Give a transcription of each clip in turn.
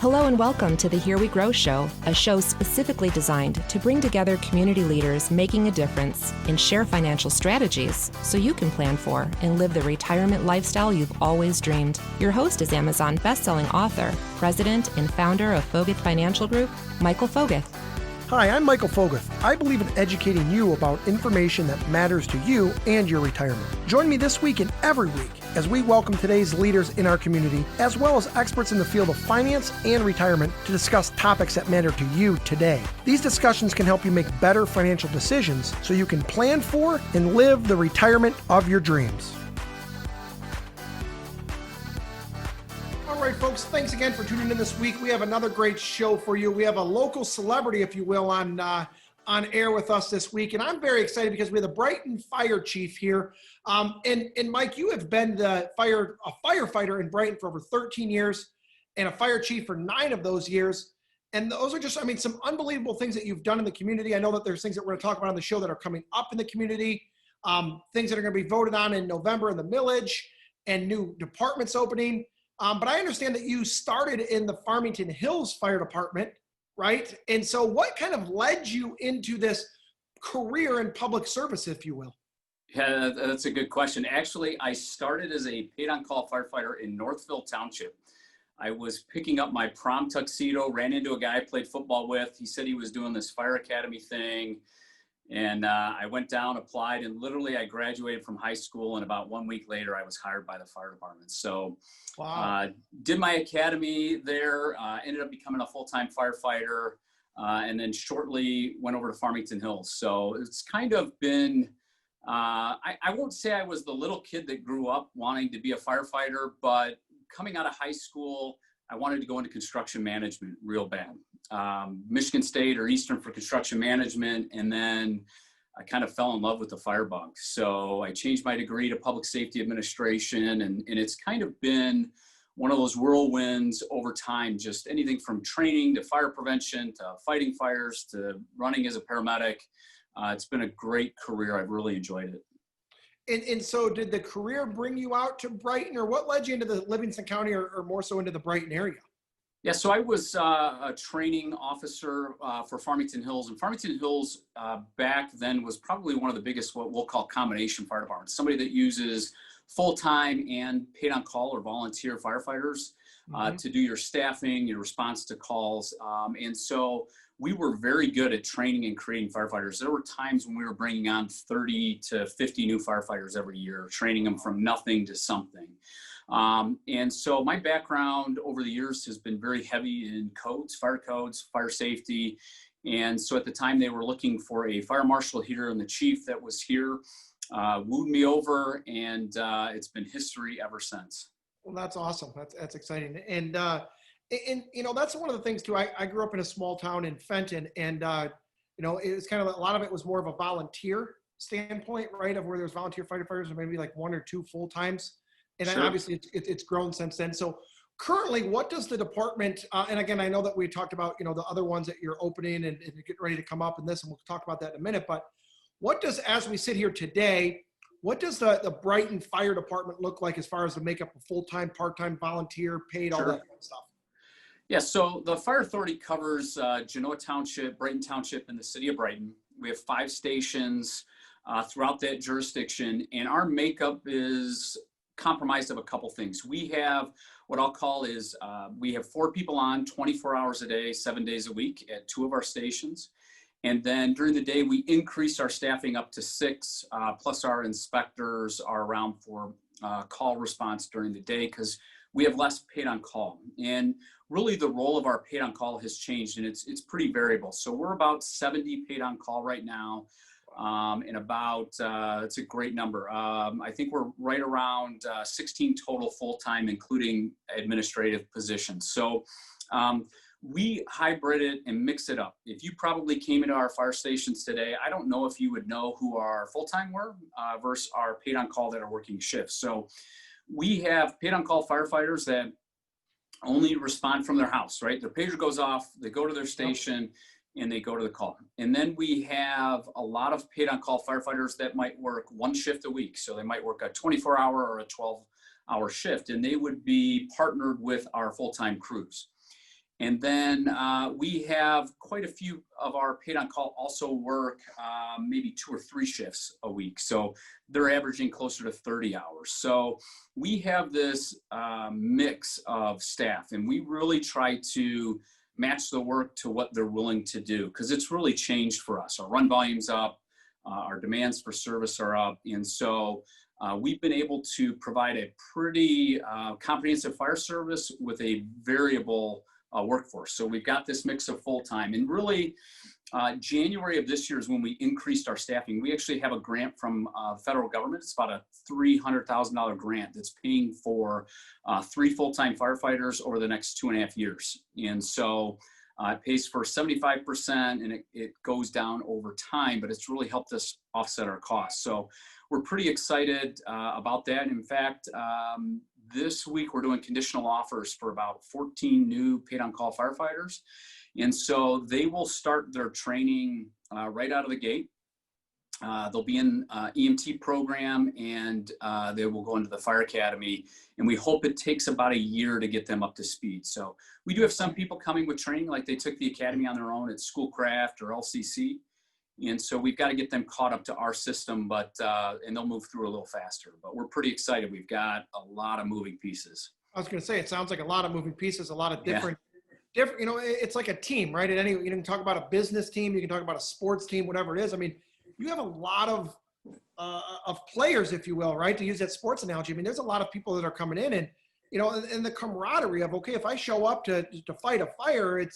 Hello and welcome to the Here We Grow Show, a show specifically designed to bring together community leaders making a difference and share financial strategies so you can plan for and live the retirement lifestyle you've always dreamed. Your host is Amazon bestselling author, president, and founder of Foguth Financial Group, Michael Foguth. Hi, I'm Michael Foguth. I believe in educating you about information that matters to you and your retirement. Join me this week and every week as we welcome today's leaders in our community, as well as experts in the field of finance and retirement to discuss topics that matter to you today. These discussions can help you make better financial decisions so you can plan for and live the retirement of your dreams. All right, folks, thanks again for tuning in this week. We have another great show for you. We have a local celebrity, if you will, on air with us this week. And I'm very excited because we have the Brighton Fire Chief here. And Mike, you have been a firefighter in Brighton for over 13 years and a fire chief for 9 of those years. And those are just, some unbelievable things that you've done in the community. I know that there's things that we're going to talk about on the show that are coming up in the community, things that are going to be voted on in November in the millage and new departments opening. But I understand that you started in the Farmington Hills Fire Department, right? And so what kind of led you into this career in public service, if you will? Yeah, that's a good question. Actually, I started as a paid-on-call firefighter in Northville Township. I was picking up my prom tuxedo, ran into a guy I played football with. He said he was doing this fire academy thing. And I went down, applied, and literally I graduated from high school. And about 1 week later, I was hired by the fire department. So Wow. Did my academy there, ended up becoming a full-time firefighter, and then shortly went over to Farmington Hills. So it's kind of been, I won't say I was the little kid that grew up wanting to be a firefighter, but coming out of high school, I wanted to go into construction management real bad. Michigan State or Eastern for construction management. And then I kind of fell in love with the fire bug. So I changed my degree to public safety administration. And it's kind of been one of those whirlwinds over time, just anything from training to fire prevention, to fighting fires, to running as a paramedic. It's been a great career. I've really enjoyed it. And so did the career bring you out to Brighton, or what led you into the Livingston County or more so into the Brighton area? Yeah, so I was a training officer for Farmington Hills. And Farmington Hills back then was probably one of the biggest, what we'll call combination fire departments. Somebody that uses full-time and paid on call or volunteer firefighters to do your staffing, your response to calls. And so we were very good at training and creating firefighters. There were times when we were bringing on 30 to 50 new firefighters every year, training them from nothing to something. And so my background over the years has been very heavy in codes, fire safety. And so at the time they were looking for a fire marshal here, and the chief that was here wooed me over, and it's been history ever since. Well, that's awesome. That's exciting. And that's one of the things too. I grew up in a small town in Fenton, and it was kind of a lot of it was more of a volunteer standpoint, right? Of where there's volunteer firefighters, or maybe like 1 or 2 full times. And Sure. Obviously it's grown since then. So currently, what does the department, and again, I know that we talked about, the other ones that you're opening and getting ready to come up in this, and we'll talk about that in a minute, but what does, as we sit here today, what does the Brighton Fire Department look like as far as the makeup of full-time, part-time, volunteer, paid, all Sure. that kind of stuff? Yeah, so the fire authority covers Genoa Township, Brighton Township, and the city of Brighton. We have 5 stations throughout that jurisdiction, and our makeup is compromised of a couple things. We have what I'll call is we have 4 people on 24 hours a day, 7 days a week at 2 of our stations. And then during the day, we increase our staffing up to 6, plus our inspectors are around for call response during the day because we have less paid on call. And really the role of our paid on call has changed, and it's pretty variable. So we're about 70 paid on call right now. And about, it's a great number. I think we're right around 16 total full-time, including administrative positions. So we hybrid it and mix it up. If you probably came into our fire stations today, I don't know if you would know who our full-time were versus our paid on call that are working shifts. So we have paid on call firefighters that only respond from their house, right? Their pager goes off, they go to their station, and they go to the call. And then we have a lot of paid on call firefighters that might work 1 shift a week. So they might work a 24-hour or a 12-hour shift, and they would be partnered with our full-time crews. And then we have quite a few of our paid on call also work maybe 2 or 3 shifts a week. So they're averaging closer to 30 hours. So we have this mix of staff, and we really try to match the work to what they're willing to do, because it's really changed for us. Our run volume's up, our demands for service are up. And so we've been able to provide a pretty comprehensive fire service with a variable workforce. So we've got this mix of full-time, and really January of this year is when we increased our staffing. We actually have a grant from the federal government. It's about a $300,000 grant that's paying for 3 full-time firefighters over the next 2.5 years. And so it pays for 75%, and it goes down over time, but it's really helped us offset our costs. So we're pretty excited about that. In fact, this week we're doing conditional offers for about 14 new paid on call firefighters. And so they will start their training right out of the gate. They'll be in EMT program, and they will go into the fire academy. And we hope it takes about a year to get them up to speed. So we do have some people coming with training, like they took the academy on their own at Schoolcraft or LCC. And so we've got to get them caught up to our system, but and they'll move through a little faster. But we're pretty excited. We've got a lot of moving pieces. I was going to say, it sounds like a lot of moving pieces, a lot of different, you know, it's like a team, right? And you can talk about a business team, you can talk about a sports team, whatever it is. I mean, you have a lot of players, if you will, right? To use that sports analogy. I mean, there's a lot of people that are coming in, and, you know, and the camaraderie of, okay, if I show up to fight a fire, and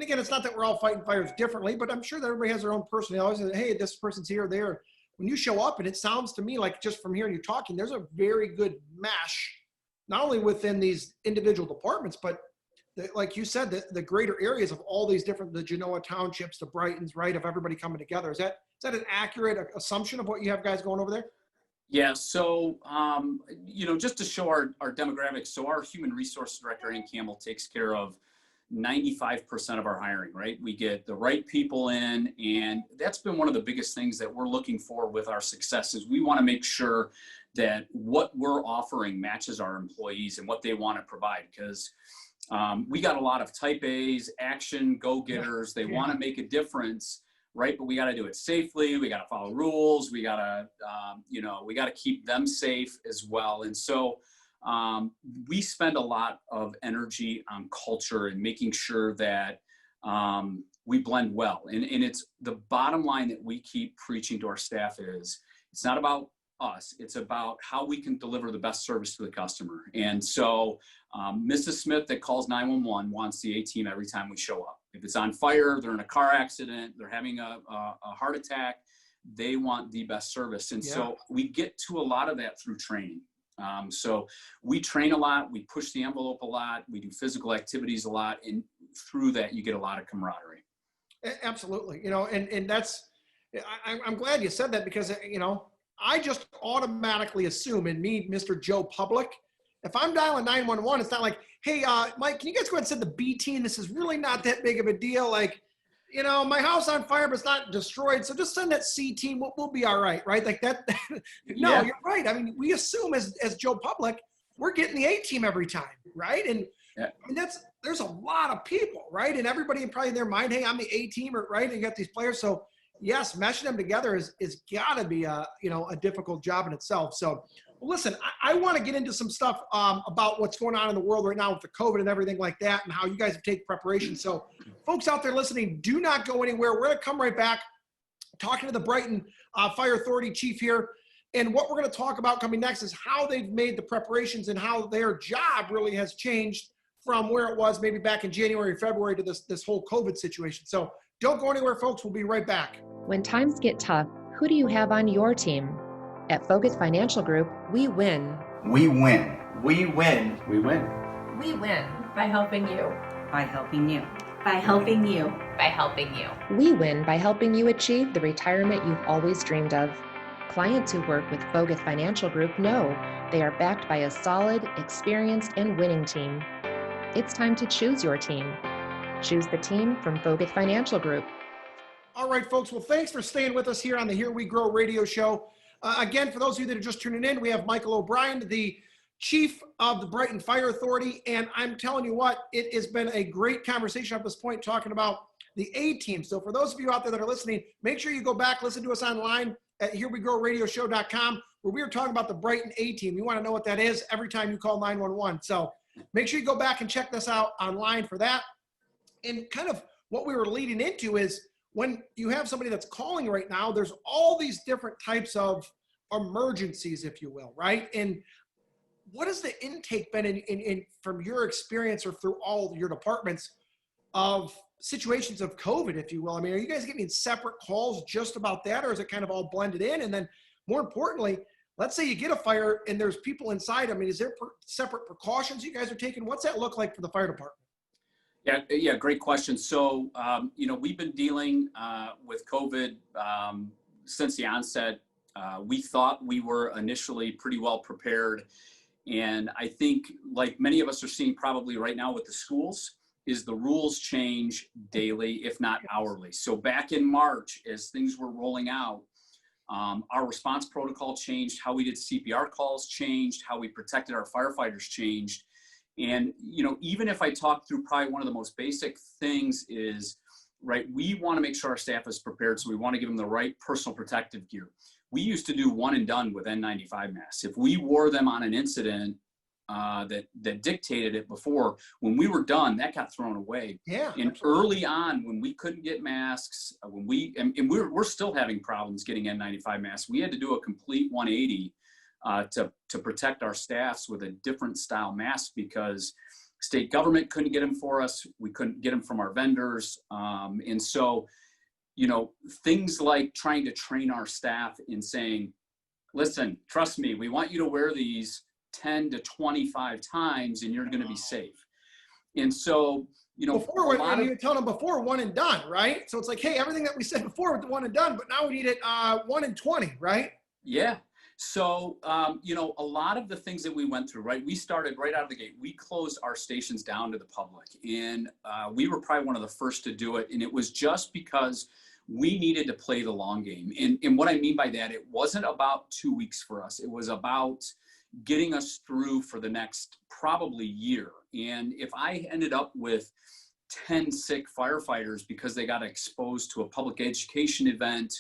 again, it's not that we're all fighting fires differently, but I'm sure that everybody has their own personalities, and hey, this person's here or there. When you show up, and it sounds to me like, just from hearing you talking, there's a very good mesh, not only within these individual departments, but like you said, the greater areas of all these different, the Genoa townships, the Brightons, right, of everybody coming together. Is that an accurate assumption of what you have guys going over there? Yeah, so, you know, just to show our demographics, so our human resource director, Ann Campbell, takes care of 95% of our hiring, right? We get the right people in, and that's been one of the biggest things that we're looking for with our success. Is we want to make sure that what we're offering matches our employees and what they want to provide, because we got a lot of type A's, action, go-getters. They want to make a difference, right? But we got to do it safely. We got to follow rules. We got to, you know, we got to keep them safe as well. And so we spend a lot of energy on culture and making sure that we blend well. And it's the bottom line that we keep preaching to our staff is, it's not about us, it's about how we can deliver the best service to the customer. And so Mrs. Smith that calls 911 wants the A-team every time we show up. If it's on fire, they're in a car accident, they're having a heart attack, they want the best service. And so we get to a lot of that through training. So we train a lot, we push the envelope a lot, we do physical activities a lot, and through that you get a lot of camaraderie. Absolutely. You know, and that's, I'm glad you said that, because, you know, I just automatically assume, in me, Mr. Joe Public, if I'm dialing 911, it's not like, hey, Mike, can you guys go ahead and send the B team? This is really not that big of a deal. Like, you know, my house on fire, but it's not destroyed. So just send that C team. We'll be all right. Right. Like that. No, you're right. I mean, we assume as Joe Public, we're getting the A team every time. Right. And I mean, there's a lot of people, right? And everybody probably in their mind, hey, I'm the A team, right? And you got these players. So yes, meshing them together is gotta be a difficult job in itself. So well, listen, I want to get into some stuff about what's going on in the world right now with the COVID and everything like that, and how you guys have taken preparation. So folks out there listening, do not go anywhere. We're going to come right back talking to the Brighton Fire Authority chief here. And what we're going to talk about coming next is how they've made the preparations and how their job really has changed from where it was maybe back in January, February to this whole COVID situation. So don't go anywhere, folks. We'll be right back. When times get tough, who do you have on your team? At Focus Financial Group, we win. We win. We win. We win. We win by helping you. By helping you. By helping you. By helping you. We win by helping you achieve the retirement you've always dreamed of. Clients who work with Focus Financial Group know they are backed by a solid, experienced, and winning team. It's time to choose your team. Choose the team from Focus Financial Group. All right, folks. Well, thanks for staying with us here on the Here We Grow radio show. Again, for those of you that are just tuning in, we have Michael O'Brien, the chief of the Brighton Fire Authority. And I'm telling you what, it has been a great conversation up this point talking about the A team. So for those of you out there that are listening, make sure you go back, listen to us online at herewegoradioshow.com, where we were talking about the Brighton A team. You want to know what that is every time you call 911. So make sure you go back and check this out online for that. And kind of what we were leading into is when you have somebody that's calling right now, there's all these different types of emergencies, if you will, right? And what has the intake been in from your experience or through all your departments of situations of COVID, if you will? I mean, are you guys getting separate calls just about that, or is it kind of all blended in? And then more importantly, let's say you get a fire and there's people inside. I mean, is there separate precautions you guys are taking? What's that look like for the fire department? Yeah, great question. So, we've been dealing with COVID since the onset. We thought we were initially pretty well prepared. And I think, like many of us are seeing probably right now with the schools, is the rules change daily, if not hourly. So back in March, as things were rolling out, our response protocol changed, how we did CPR calls changed, how we protected our firefighters changed. And, even if I talk through probably one of the most basic things is, right, we want to make sure our staff is prepared. So we want to give them the right personal protective gear. We used to do one and done with N95 masks. If we wore them on an incident that dictated it before, when we were done, that got thrown away. Yeah. And absolutely. early on, when we couldn't get masks, we're still having problems getting N95 masks. We had to do a complete 180 to protect our staffs with a different style mask because state government couldn't get them for us. We couldn't get them from our vendors. And so, things like trying to train our staff in saying, listen, trust me, we want you to wear these 10 to 25 times and you're going to be safe. And so, before you were telling them before one and done, right? So it's like, hey, everything that we said before with the one and done, but now we need it 1 and 20, right? Yeah. So, a lot of the things that we went through, right? We started right out of the gate. We closed our stations down to the public, and we were probably one of the first to do it. And it was just because we needed to play the long game. And what I mean by that, it wasn't about 2 weeks for us. It was about getting us through for the next probably year. And if I ended up with 10 sick firefighters because they got exposed to a public education event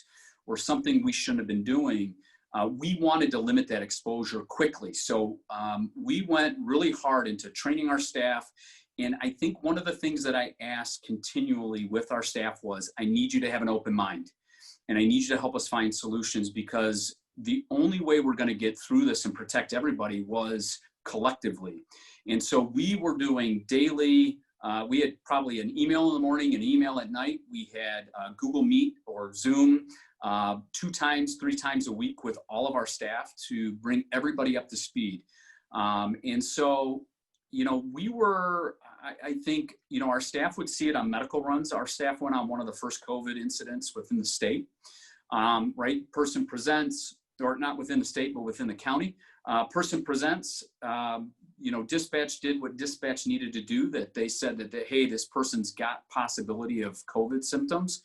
or something we shouldn't have been doing, we wanted to limit that exposure quickly. So we went really hard into training our staff. And I think one of the things that I asked continually with our staff was, I need you to have an open mind and I need you to help us find solutions, because the only way we're going to get through this and protect everybody was collectively. And so we were doing daily, we had probably an email in the morning, an email at night. We had Google Meet or Zoom 2 times, 3 times a week with all of our staff to bring everybody up to speed. And so, we were, I think, our staff would see it on medical runs. Our staff went on one of the first COVID incidents within the state, right? Person presents, or not within the state, but within the county. Person presents, dispatch did what dispatch needed to do, that they said that, hey, this person's got possibility of COVID symptoms.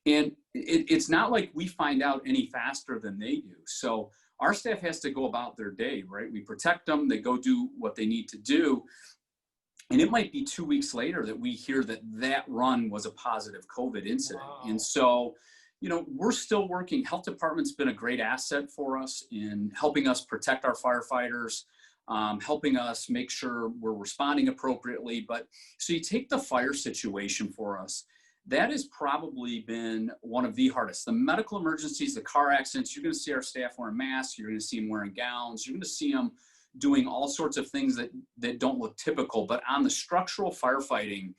And it's not like we find out any faster than they do. So our staff has to go about their day, right? We protect them, they go do what they need to do. And it might be 2 weeks later that we hear that run was a positive COVID incident. Wow. And so, we're still working. Health department's been a great asset for us in helping us protect our firefighters, helping us make sure we're responding appropriately. But so you take the fire situation for us, that has probably been one of the hardest. The medical emergencies, the car accidents, you're going to see our staff wearing masks, you're going to see them wearing gowns, you're going to see them doing all sorts of things that don't look typical. But on the structural firefighting,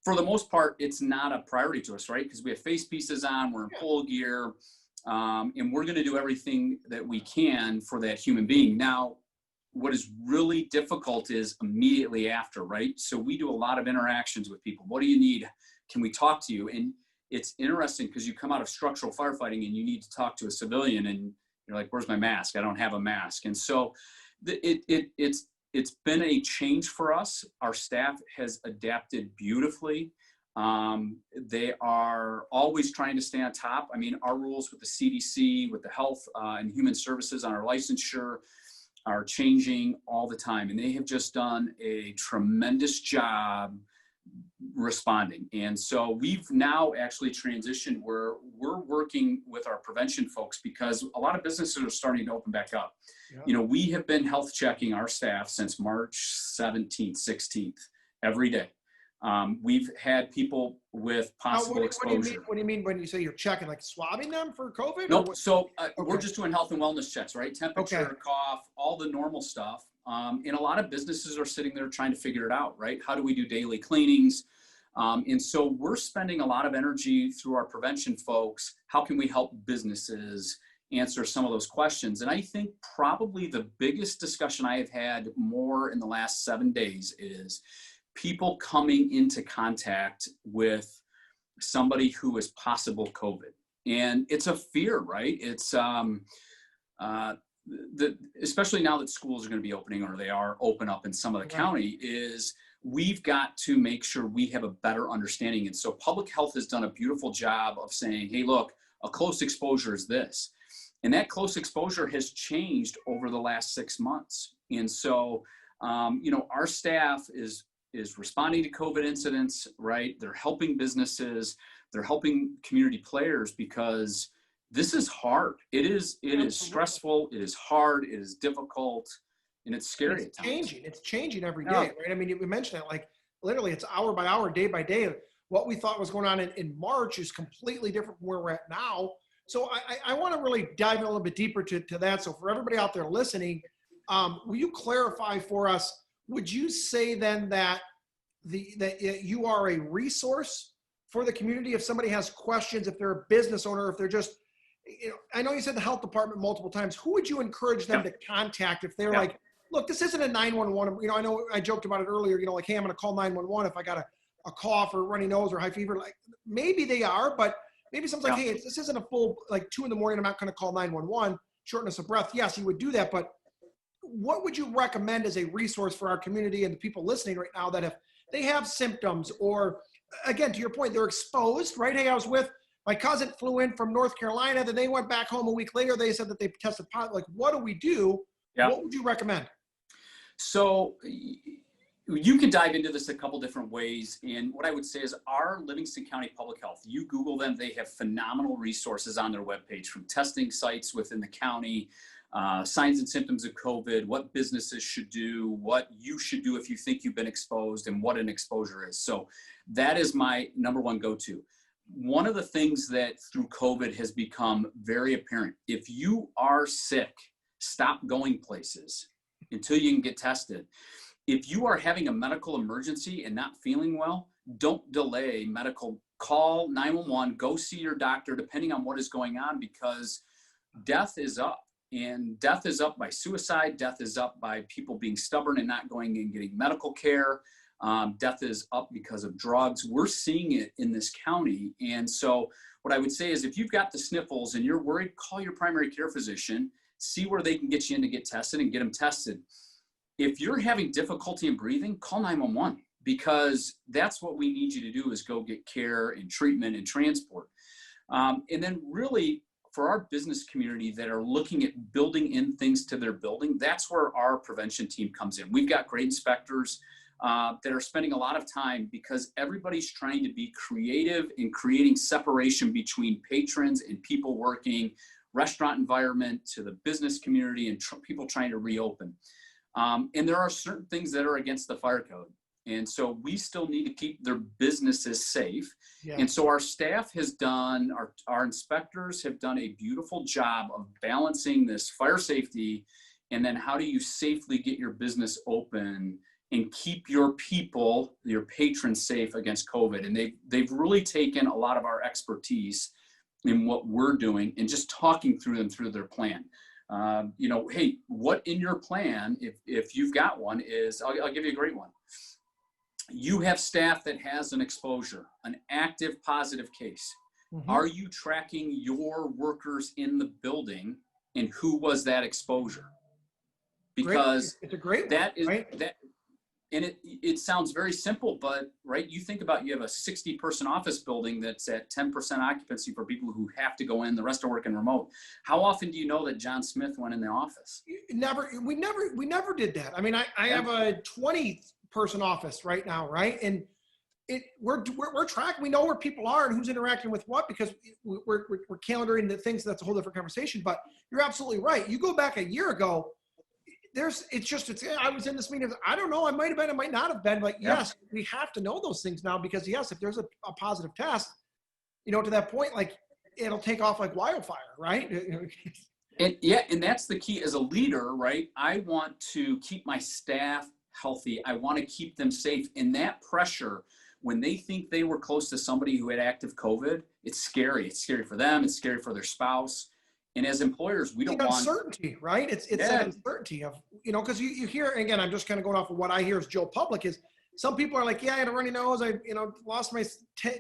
for the most part, it's not a priority to us, right? Because we have face pieces on, we're in pole gear, and we're going to do everything that we can for that human being. Now, what is really difficult is immediately after, right? So we do a lot of interactions with people. What do you need? Can we talk to you? And it's interesting because you come out of structural firefighting and you need to talk to a civilian and you're like, where's my mask? I don't have a mask. And so it's been a change for us. Our staff has adapted beautifully. They are always trying to stay on top. I mean, our rules with the CDC, with the Health and Human Services on our licensure, are changing all the time, and they have just done a tremendous job responding. And so we've now actually transitioned where we're working with our prevention folks because a lot of businesses are starting to open back up. Yeah. You know, we have been health checking our staff since March 17th, 16th, every day. We've had people with possible exposure. What do you mean when you say you're checking, like swabbing them for COVID? Nope. So Okay. we're just doing health and wellness checks, right? Temperature, Okay. cough, all the normal stuff. And a lot of businesses are sitting there trying to figure it out, right? How do we do daily cleanings? And so we're spending a lot of energy through our prevention folks. How can we help businesses answer some of those questions? And I think probably the biggest discussion I have had more in the last 7 days is people coming into contact with somebody who is possible COVID. And it's a fear, right? It's especially now that schools are going to be opening, or they are open up in some of the county, is we've got to make sure we have a better understanding. And so public health has done a beautiful job of saying, hey, look, a close exposure is this. And that close exposure has changed over the last 6 months. And so, our staff is responding to COVID incidents, right? They're helping businesses, they're helping community players because this is hard. It is stressful, it is hard, it is difficult, and it's scary at times. It's changing every day, right? I mean, we mentioned it, like literally it's hour by hour, day by day. What we thought was going on in March is completely different from where we're at now. So I want to really dive in a little bit deeper to that. So for everybody out there listening, will you clarify for us, would you say then that you are a resource for the community if somebody has questions, if they're a business owner, if they're just, I know you said the health department multiple times, who would you encourage them to contact if they're like, look, this isn't a 911, I know I joked about it earlier, like, hey, I'm going to call 911 if I got a cough or runny nose or high fever. Like maybe they are, but maybe someone's like, hey, this isn't a full, like 2 a.m, I'm not going to call 911, shortness of breath. Yes, you would do that. But what would you recommend as a resource for our community and the people listening right now that if they have symptoms or, again, to your point, they're exposed, right? Hey, I was with my cousin, flew in from North Carolina, then they went back home a week later. They said that they tested positive. Like, what do we do? Yeah. What would you recommend? So you can dive into this a couple different ways. And what I would say is our Livingston County Public Health, you Google them, they have phenomenal resources on their webpage, from testing sites within the county, signs and symptoms of COVID, what businesses should do, what you should do if you think you've been exposed, and what an exposure is. So that is my number one go-to. One of the things that through COVID has become very apparent, if you are sick, stop going places until you can get tested. If you are having a medical emergency and not feeling well, don't delay medical. Call 911, go see your doctor, depending on what is going on, because death is up. And death is up by suicide. Death is up by people being stubborn and not going and getting medical care. Death is up because of drugs. We're seeing it in this county. And so what I would say is if you've got the sniffles and you're worried, call your primary care physician, see where they can get you in to get tested and get them tested. If you're having difficulty in breathing, call 911, because that's what we need you to do, is go get care and treatment and transport. And then really, for our business community that are looking at building in things to their building, that's where our prevention team comes in. We've got great inspectors that are spending a lot of time, because everybody's trying to be creative in creating separation between patrons and people working, restaurant environment to the business community, and people trying to reopen. And there are certain things that are against the fire code. And so we still need to keep their businesses safe. Yeah. And so our staff has done, our inspectors have done a beautiful job of balancing this fire safety, and then how do you safely get your business open and keep your people, your patrons, safe against COVID. And they've really taken a lot of our expertise in what we're doing and just talking through them through their plan. Hey, what in your plan, if you've got one, is, I'll give you a great one. You have staff that has an exposure, an active positive case. Mm-hmm. Are you tracking your workers in the building, and who was that exposure? Because it's a great that one, is right? that. And it sounds very simple, but right, you think about, you have a 60-person office building that's at 10% occupancy for people who have to go in, the rest are working remote. How often do you know that John Smith went in the office? We never did that. I mean, I have a 20-person office right now, right? And we're tracking, we know where people are and who's interacting with what, because we're calendaring the things. That's a whole different conversation, but you're absolutely right. You go back a year ago, I was in this meeting. I don't know. I might have been, I might not have been, but yes, we have to know those things now, because yes, if there's a positive test, to that point, like it'll take off like wildfire, right? And that's the key as a leader, right? I want to keep my staff healthy. I want to keep them safe. And that pressure, when they think they were close to somebody who had active COVID, it's scary. It's scary for them. It's scary for their spouse. And as employers, we don't want uncertainty, right? It's that uncertainty of, because you hear, again, I'm just kind of going off of what I hear as Joe Public, is some people are like, yeah, I had a runny nose. I, lost my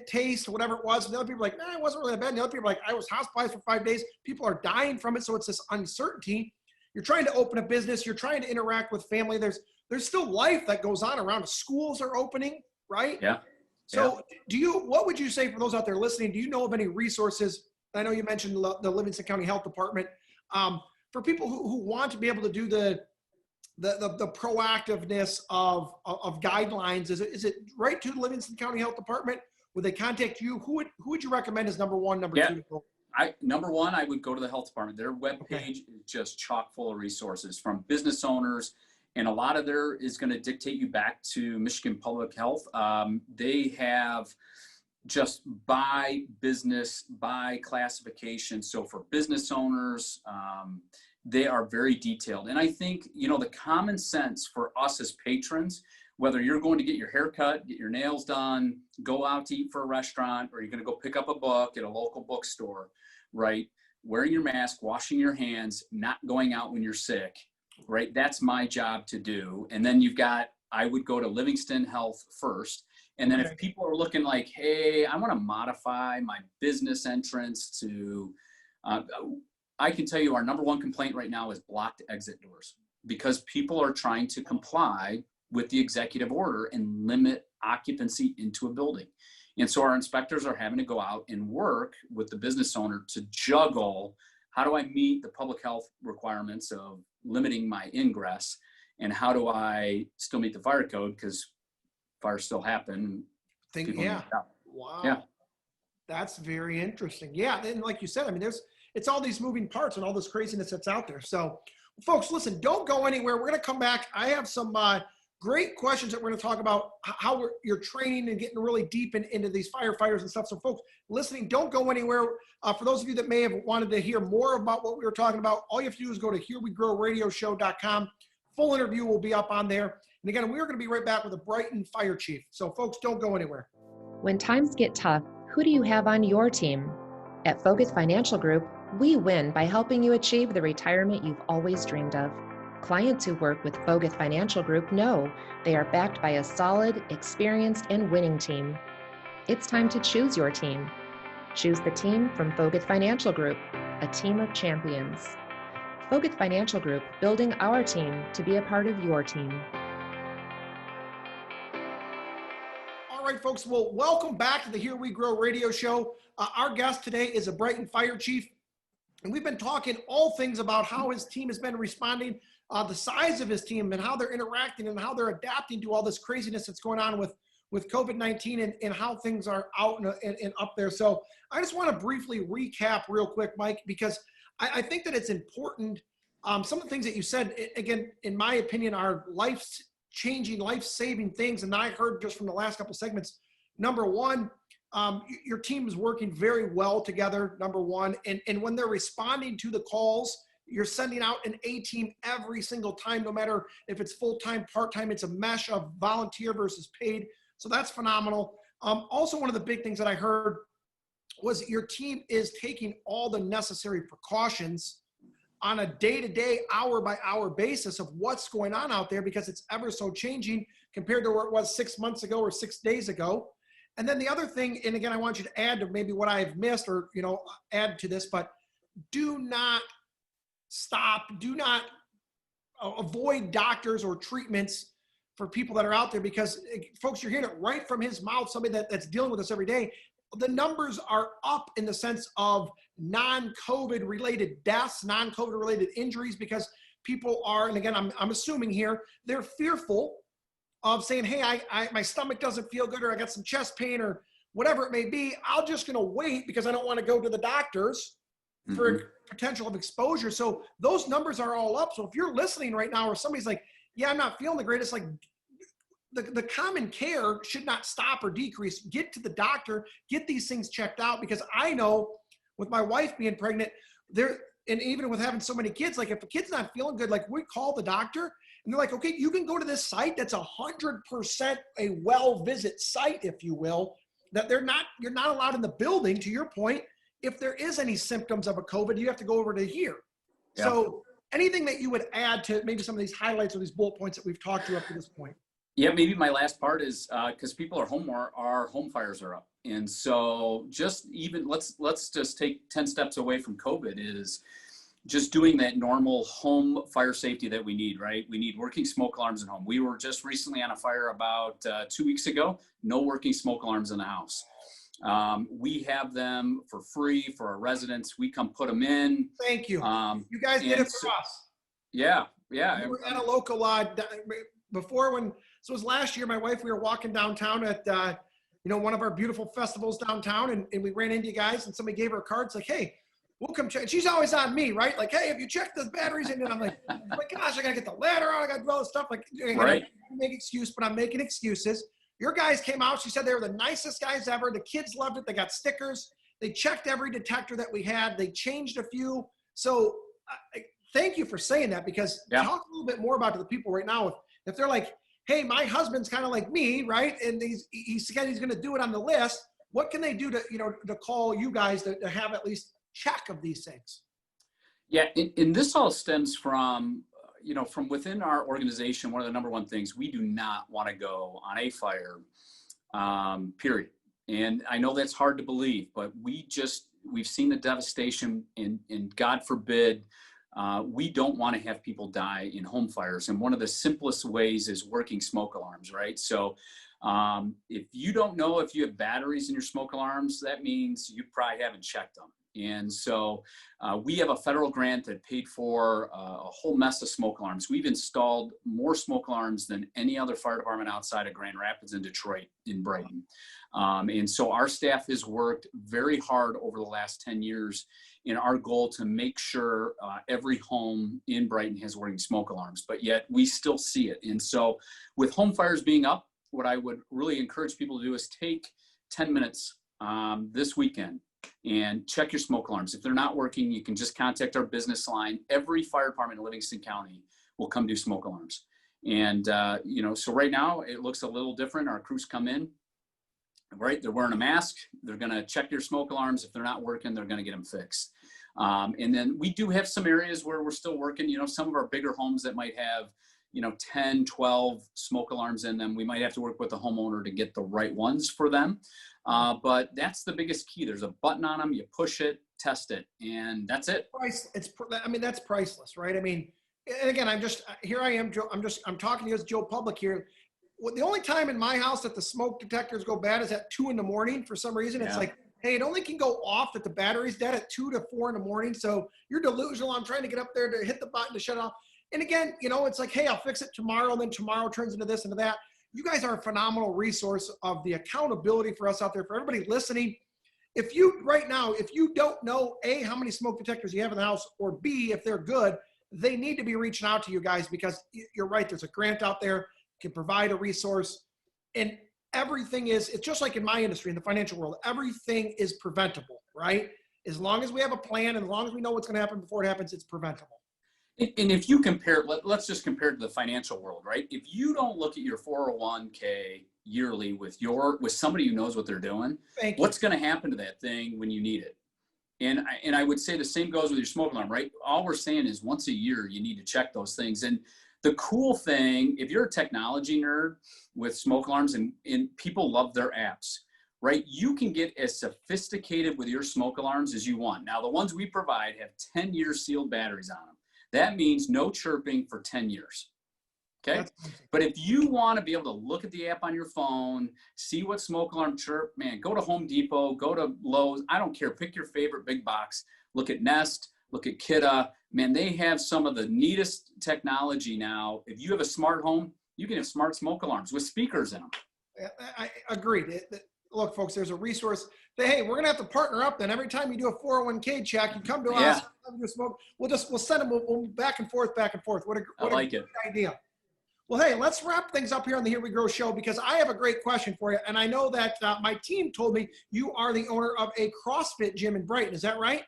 taste, whatever it was. And the other people are like, nah, it wasn't really that bad. And the other people are like, I was hospitalized for 5 days. People are dying from it. So it's this uncertainty. You're trying to open a business. You're trying to interact with family. There's still life that goes on around. Schools are opening, right? Yeah. So what would you say for those out there listening? Do you know of any resources? I know you mentioned the Livingston County Health Department, for people who want to be able to do the proactiveness of guidelines. Is it right to the Livingston County Health Department? Would they contact you? Who would you recommend as number one, number two to go? Number one, I would go to the health department. Their webpage is just chock full of resources from business owners, and a lot of there is going to dictate you back to Michigan Public Health. They have just by business, by classification. So for business owners, they are very detailed. And I think, the common sense for us as patrons, whether you're going to get your hair cut, get your nails done, go out to eat for a restaurant, or you're going to go pick up a book at a local bookstore, right? Wearing your mask, washing your hands, not going out when you're sick, right? That's my job to do. And then I would go to Livingston Health first. And then if people are looking like, hey, I want to modify my business entrance to, I can tell you our number one complaint right now is blocked exit doors, because people are trying to comply with the executive order and limit occupancy into a building. And so our inspectors are having to go out and work with the business owner to juggle, how do I meet the public health requirements of limiting my ingress, and how do I still meet the fire code, because fires still happen. Wow. Yeah. That's very interesting. Yeah. And like you said, I mean, it's all these moving parts and all this craziness that's out there. So folks, listen, don't go anywhere. We're going to come back. I have some great questions that we're going to talk about, how you're training and getting really deep into these firefighters and stuff. So folks listening, don't go anywhere. For those of you that may have wanted to hear more about what we were talking about, all you have to do is go to herewegrowradioshow.com. Full interview will be up on there. And again, we're going to be right back with a Brighton Fire Chief. So folks, don't go anywhere. When times get tough, who do you have on your team? At Focus Financial Group, we win by helping you achieve the retirement you've always dreamed of. Clients who work with Focus Financial Group know they are backed by a solid, experienced, and winning team. It's time to choose your team. Choose the team from Focus Financial Group, a team of champions. Focus Financial Group, building our team to be a part of your team. All right, folks. Well, welcome back to the Here We Grow radio show. Our guest today is a Brighton Fire Chief, and we've been talking all things about how his team has been responding, the size of his team, and how they're interacting and how they're adapting to all this craziness that's going on with COVID-19 and how things are out and up there. So I just want to briefly recap real quick, Mike, because I think that it's important. Some of the things that you said, again, in my opinion, are life-changing, life-saving things. And I heard just from the last couple segments, number one, your team is working very well together, number one. And when they're responding to the calls, you're sending out an A-team every single time, no matter if it's full-time, part-time, it's a mesh of volunteer versus paid. So that's phenomenal. Also, one of the big things that I heard was your team is taking all the necessary precautions on a day-to-day, hour-by-hour basis of what's going on out there, because it's ever so changing compared to where it was 6 months ago or 6 days ago. And then the other thing, and again, I want you to add to maybe what I've missed or, add to this, but do not stop, do not avoid doctors or treatments for people that are out there, because folks, you're hearing it right from his mouth, somebody that's dealing with this every day. The numbers are up in the sense of non-COVID related deaths, non-COVID related injuries, because people are, and again, I'm assuming here, they're fearful of saying, hey, my stomach doesn't feel good, or I got some chest pain, or whatever it may be. I'm just going to wait because I don't want to go to the doctors for potential of exposure. So those numbers are all up. So if you're listening right now, or somebody's like, yeah, I'm not feeling the greatest, like the common care should not stop or decrease. Get to the doctor, get these things checked out, because I know with my wife being pregnant, and even with having so many kids, like if a kid's not feeling good, like we call the doctor and they're like, okay, you can go to this site that's 100% a well visit site, if you will, that you're not allowed in the building, to your point. If there is any symptoms of a COVID, you have to go over to here. Yeah. So anything that you would add to maybe some of these highlights or these bullet points that we've talked to up to this point? Yeah, maybe my last part is because people are home more, our home fires are up. And so just even let's just take 10 steps away from COVID, is just doing that normal home fire safety that we need, right? We need working smoke alarms at home. We were just recently on a fire about 2 weeks ago, no working smoke alarms in the house. We have them for free for our residents. We come put them in. Thank you. You guys did it for us. Yeah, yeah. We were at a local before when, so it was last year, my wife, we were walking downtown at, one of our beautiful festivals downtown, and we ran into you guys, and somebody gave her a card. It's like, hey, we'll come check. She's always on me, right? Like, hey, have you checked the batteries? And I'm like, oh my gosh, I got to get the ladder out. I got to do all this stuff. Like, right. Make excuse, but I'm making excuses. Your guys came out. She said they were the nicest guys ever. The kids loved it. They got stickers. They checked every detector that we had. They changed a few. So thank you for saying that, because talk a little bit more about to the people right now. If they're like, hey, my husband's kind of like me, right? And he said he's going to do it on the list. What can they do to call you guys to have at least check of these things? Yeah, and this all stems from, from within our organization. One of the number one things, we do not want to go on a fire, period. And I know that's hard to believe, but we've seen the devastation, and God forbid, we don't want to have people die in home fires. And one of the simplest ways is working smoke alarms, right? So if you don't know if you have batteries in your smoke alarms, that means you probably haven't checked them. And so we have a federal grant that paid for a whole mess of smoke alarms. We've installed more smoke alarms than any other fire department outside of Grand Rapids and Detroit in Brighton. And so our staff has worked very hard over the last 10 years in our goal to make sure every home in Brighton has working smoke alarms, but yet we still see it. And so with home fires being up, what I would really encourage people to do is take 10 minutes this weekend and check your smoke alarms. If they're not working, you can just contact our business line. Every fire department in Livingston County will come do smoke alarms. And, so right now it looks a little different. Our crews come in, right? They're wearing a mask. They're going to check your smoke alarms. If they're not working, they're going to get them fixed. And then we do have some areas where we're still working, some of our bigger homes that might have, 10, 12 smoke alarms in them. We might have to work with the homeowner to get the right ones for them. But that's the biggest key. There's a button on them. You push it, test it, and that's it. That's priceless, right? I mean, and again, here I am, Joe. I'm talking to you as Joe Public here. The only time in my house that the smoke detectors go bad is at 2 a.m. for some reason. It's like, hey, it only can go off that the battery's dead at 2 to 4 a.m. So you're delusional. I'm trying to get up there to hit the button to shut it off. And again, it's like, hey, I'll fix it tomorrow. And then tomorrow turns into this and that. You guys are a phenomenal resource of the accountability for us out there, for everybody listening. If you don't know, A, how many smoke detectors you have in the house, or B, if they're good, they need to be reaching out to you guys, because you're right. There's a grant out there, can provide a resource, and everything it's just like in my industry, in the financial world, everything is preventable, right? As long as we have a plan, and as long as we know what's going to happen before it happens, it's preventable. And if you compare, let's just compare it to the financial world, right? If you don't look at your 401k yearly with somebody who knows what they're doing, what's going to happen to that thing when you need it? And I would say the same goes with your smoke alarm, right? All we're saying is once a year, you need to check those things. And the cool thing, if you're a technology nerd with smoke alarms, and people love their apps, right? You can get as sophisticated with your smoke alarms as you want. Now, the ones we provide have 10-year sealed batteries on them. That means no chirping for 10 years. Okay. That's awesome. But if you want to be able to look at the app on your phone, see what smoke alarm chirp, man, go to Home Depot, go to Lowe's. I don't care. Pick your favorite big box. Look at Nest, look at Kidda. Man, they have some of the neatest technology now. If you have a smart home, you can have smart smoke alarms with speakers in them. I agreed. Look, folks, there's a resource. Hey, we're gonna have to partner up. Then every time you do a 401k check, you come to us. Smoke. We'll send them. We'll back and forth. What a great idea. Well, hey, let's wrap things up here on the Here We Grow show, because I have a great question for you, and I know that my team told me you are the owner of a CrossFit gym in Brighton. Is that right?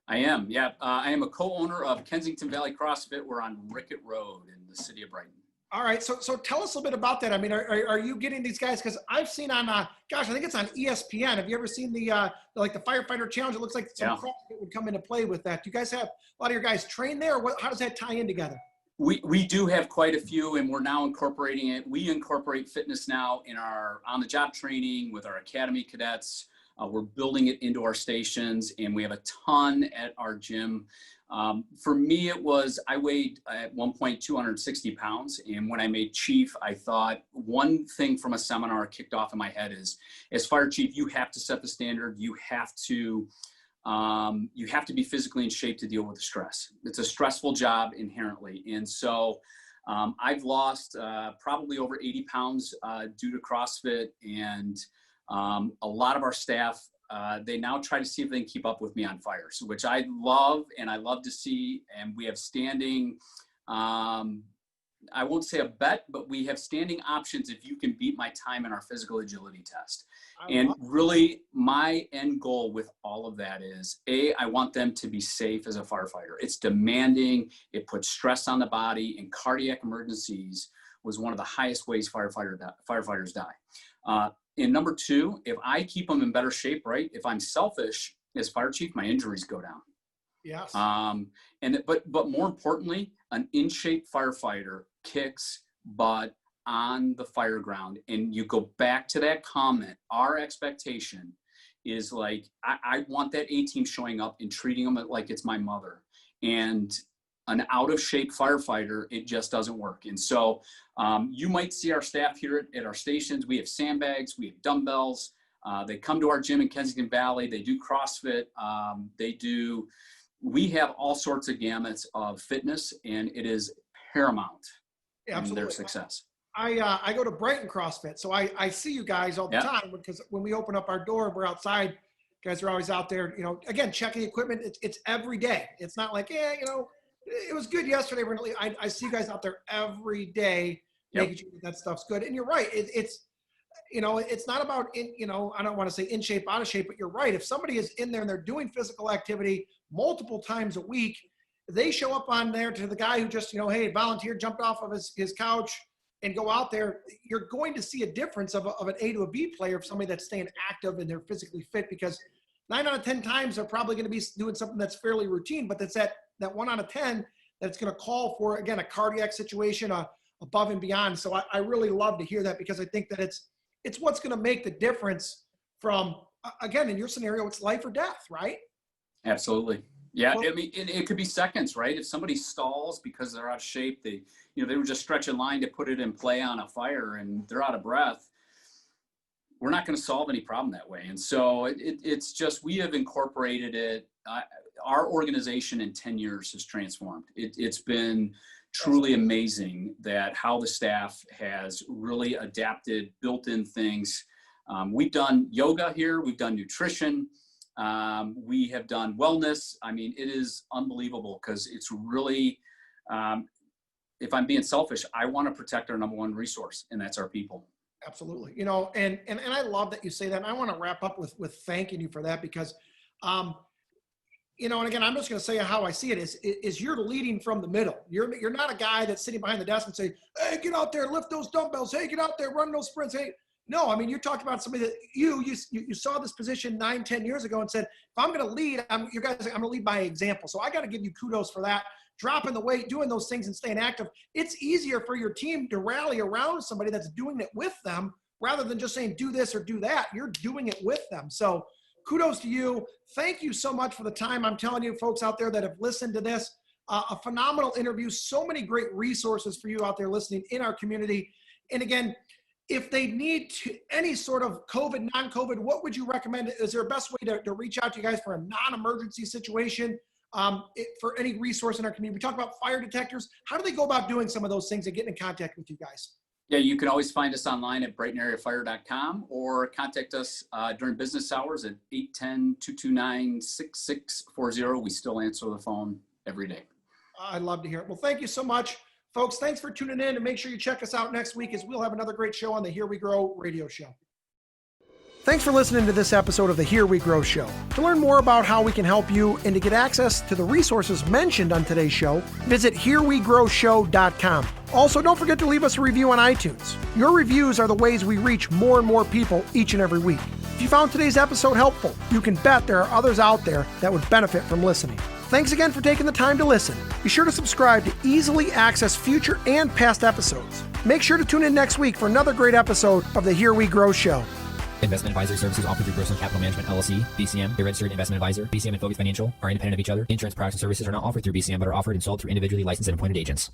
I am. Yeah, I am a co-owner of Kensington Valley CrossFit. We're on Rickett Road in the city of Brighton. All right. So tell us a little bit about that. I mean, are you getting these guys? Because I've seen on, I think it's on ESPN. Have you ever seen the firefighter challenge? It looks like some CrossFit would come into play with that. Do you guys have a lot of your guys train there? Or how does that tie in together? We do have quite a few, and we're now incorporating it. We incorporate fitness now in our on-the-job training with our academy cadets. We're building it into our stations, and we have a ton at our gym. For me, I weighed at one point 260 pounds. And when I made chief, I thought one thing from a seminar kicked off in my head is, as fire chief, you have to set the standard. You have to be physically in shape to deal with the stress. It's a stressful job inherently. And so I've lost probably over 80 pounds due to CrossFit, and a lot of our staff, they now try to see if they can keep up with me on fires, which I love, and I love to see. And we have standing, I won't say a bet, but we have standing options if you can beat my time in our physical agility test. And really, my end goal with all of that is, I want them to be safe as a firefighter. It's demanding. It puts stress on the body, and cardiac emergencies was one of the highest ways firefighters die. And number two, if I keep them in better shape, right? If I'm selfish as fire chief, my injuries go down. Yes. But more importantly, an in-shape firefighter kicks butt on the fire ground. And you go back to that comment. Our expectation is like, I want that A-team showing up and treating them like it's my mother. And an out-of-shape firefighter, it just doesn't work. And so you might see our staff here at our stations. We have sandbags, we have dumbbells. They come to our gym in Kensington Valley. They do CrossFit. We have all sorts of gamuts of fitness, and it is paramount in their success. I go to Brighton CrossFit, so I see you guys all the time, because when we open up our door, we're outside. Guys are always out there, again, checking equipment. It's every day. It's not like, it was good yesterday. I see you guys out there every day making sure that stuff's good. And you're right. It's not about, I don't want to say in shape, out of shape, but you're right. If somebody is in there and they're doing physical activity multiple times a week, they show up on there to the guy who just, hey, volunteer, jumped off of his couch and go out there. You're going to see a difference of an A to a B player, of somebody that's staying active and they're physically fit, because 9 out of 10 times they're probably going to be doing something that's fairly routine, but that's that 1 out of 10 that's going to call for, again, a cardiac situation, above and beyond. So I really love to hear that, because I think that it's what's going to make the difference from, again, in your scenario, it's life or death, right? Absolutely. Yeah. Well, I mean, it could be seconds, right? If somebody stalls because they're out of shape, they were just stretching line to put it in play on a fire and they're out of breath. We're not going to solve any problem that way. And so it's just, we have incorporated it. Our organization in 10 years has transformed. It's been truly amazing that how the staff has really adapted, built in things. We've done yoga here. We've done nutrition. We have done wellness. I mean, it is unbelievable, because it's really, if I'm being selfish, I want to protect our number one resource, and that's our people. Absolutely. And I love that you say that. And I want to wrap up with thanking you for that, because, and again, I'm just going to say how I see it is you're leading from the middle. You're not a guy that's sitting behind the desk and say, hey, get out there, lift those dumbbells. Hey, get out there, run those sprints. Hey, no, I mean, you're talking about somebody that you saw this position 9-10 years ago and said, if I'm going to lead, I'm going to lead by example. So I got to give you kudos for that. Dropping the weight, doing those things and staying active. It's easier for your team to rally around somebody that's doing it with them, rather than just saying, do this or do that. You're doing it with them. So kudos to you. Thank you so much for the time. I'm telling you, folks out there that have listened to this, a phenomenal interview. So many great resources for you out there listening in our community. And again, if they need any sort of COVID, non-COVID, what would you recommend? Is there a best way to reach out to you guys for a non-emergency situation? For any resource in our community? We talk about fire detectors. How do they go about doing some of those things and getting in contact with you guys? Yeah, you can always find us online at brightonareafire.com or contact us during business hours at 810-229-6640. We still answer the phone every day. I'd love to hear it. Well, thank you so much, folks. Thanks for tuning in, and make sure you check us out next week as we'll have another great show on the Here We Grow radio show. Thanks for listening to this episode of the Here We Grow show. To learn more about how we can help you and to get access to the resources mentioned on today's show, visit herewegrowshow.com. Also, don't forget to leave us a review on iTunes. Your reviews are the ways we reach more and more people each and every week. If you found today's episode helpful, you can bet there are others out there that would benefit from listening. Thanks again for taking the time to listen. Be sure to subscribe to easily access future and past episodes. Make sure to tune in next week for another great episode of the Here We Grow show. Investment advisory services offered through Grossman Capital Management, LLC, BCM, a registered investment advisor. BCM and Focus Financial are independent of each other. Insurance products and services are not offered through BCM but are offered and sold through individually licensed and appointed agents.